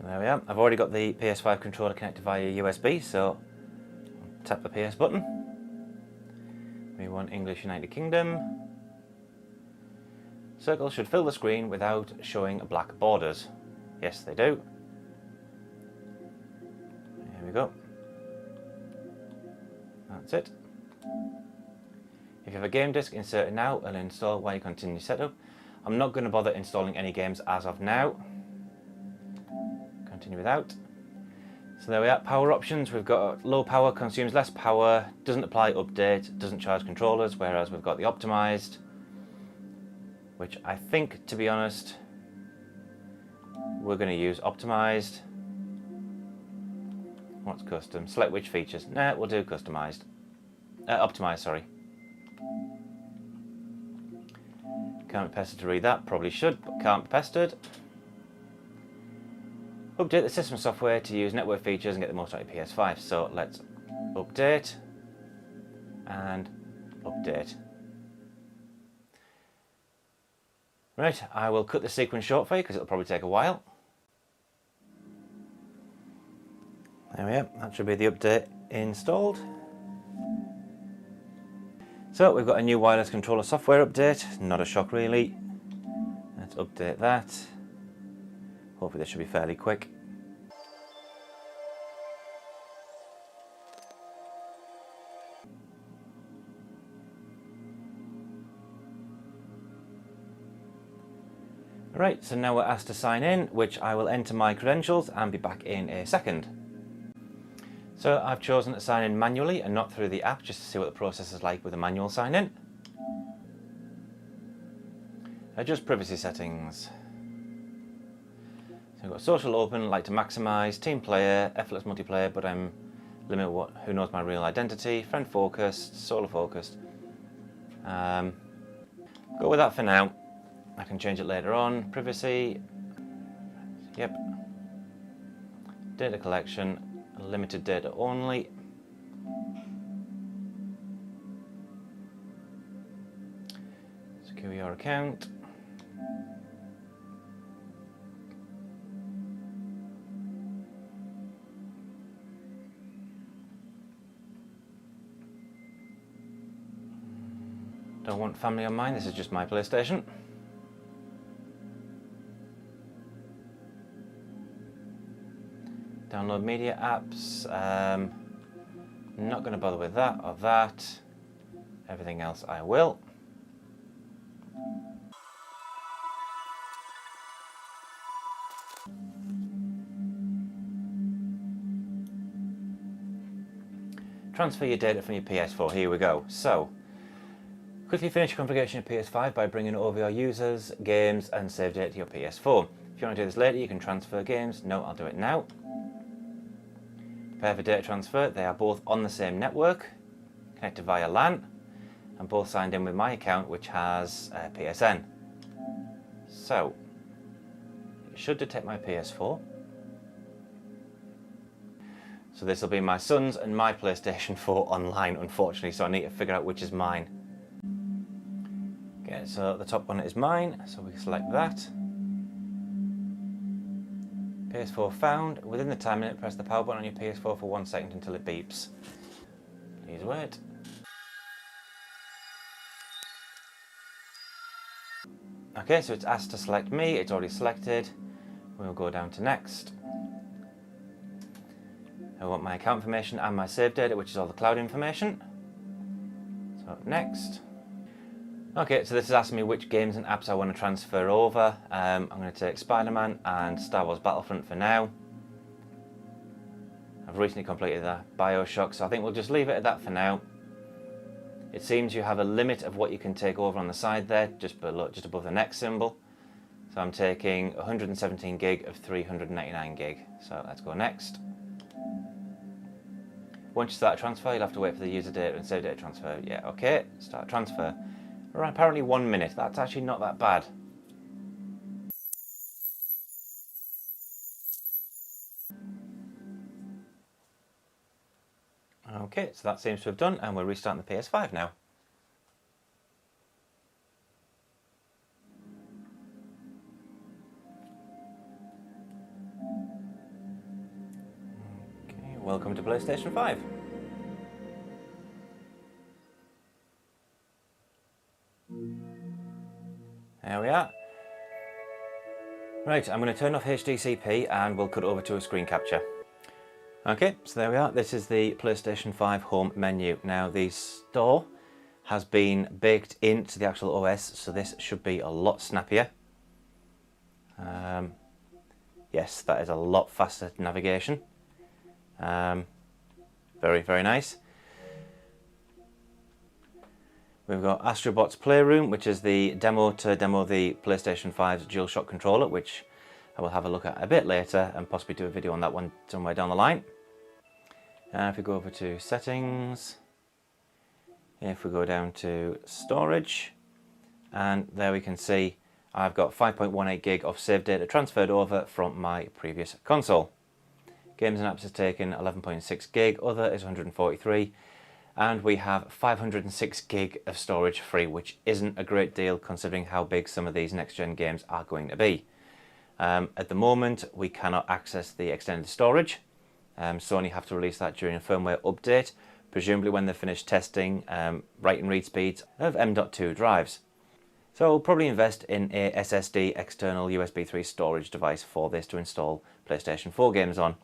there we are. I've already got the PS5 controller connected via USB, so tap the PS button. We want English United Kingdom. Circles should fill the screen without showing black borders. Yes, they do. Here we go. That's it. If you have a game disc, insert it now and install while you continue setup. I'm not going to bother installing any games as of now. Continue without. So there we are, power options. We've got low power, consumes less power, doesn't apply update, doesn't charge controllers, whereas we've got the optimized, which I think, to be honest, we're going to use optimized. What's custom? Select which features. Nah, we'll do customized. Optimized, sorry. Can't be pestered to read that. Probably should, but can't be pestered. Update the system software to use network features and get the most out of your PS5. So let's update and update. Right, I will cut the sequence short for you because it'll probably take a while. There we are, that should be the update installed. So we've got a new wireless controller software update, not a shock really. Let's update that. Hopefully this should be fairly quick. Right, so now we're asked to sign in, which I will enter my credentials and be back in a second. So I've chosen to sign in manually and not through the app, just to see what the process is like with a manual sign in. Adjust privacy settings. So I've got social open, like to maximize, team player, effortless multiplayer, but I'm limit who knows my real identity, friend focused, solo focused. Go with that for now. I can change it later on. Privacy, yep. Data collection, limited data only. Secure your account. Don't want family on mine, this is just my PlayStation. Download media apps, not going to bother with that or that. Everything else I will. Transfer your data from your PS4, here we go. So, quickly finish your configuration of PS5 by bringing over your users, games and save data to your PS4. If you want to do this later, you can transfer games. No, I'll do it now. Prepare for data transfer. They are both on the same network, connected via LAN, and both signed in with my account, which has PSN. So, it should detect my PS4. So this will be my son's and my PlayStation 4 online, unfortunately, so I need to figure out which is mine. Okay, so the top one is mine, so we can select that. PS4 found. Within the time limit, press the power button on your PS4 for 1 second until it beeps. Please wait. Okay, so it's asked to select me. It's already selected. We'll go down to next. I want my account information and my save data, which is all the cloud information. So next. Okay, so this is asking me which games and apps I want to transfer over. I'm going to take Spider-Man and Star Wars Battlefront for now. I've recently completed the BioShock, so I think we'll just leave it at that for now. It seems you have a limit of what you can take over on the side there, just below, just above the next symbol. So I'm taking 117 gig of 399 gig. So let's go next. Once you start a transfer, you'll have to wait for the user data and save data transfer. Yeah, okay, start transfer. Right, apparently 1 minute. That's actually not that bad. Okay, so that seems to have done, and we're restarting the PS5 now. welcome to PlayStation 5. There we are. Right, I'm going to turn off HDCP and we'll cut over to a screen capture. Okay, so there we are. This is the PlayStation 5 home menu. Now the store has been baked into the actual OS, so this should be a lot snappier. Yes, that is a lot faster navigation. Very, very nice. We've got Astrobot's Playroom, which is the demo to demo the PlayStation 5's DualShock controller, which I will have a look at a bit later and possibly do a video on that one somewhere down the line. If we go over to settings, if we go down to storage, and there we can see I've got 5.18 gig of save data transferred over from my previous console. Games and apps is taken 11.6 gig, other is 143, and we have 506 gig of storage free, which isn't a great deal considering how big some of these next-gen games are going to be. At the moment, we cannot access the extended storage. Sony have to release that during a firmware update, presumably when they finish testing write and read speeds of M.2 drives. So I'll probably invest in a SSD external USB 3 storage device for this to install PlayStation 4 games on.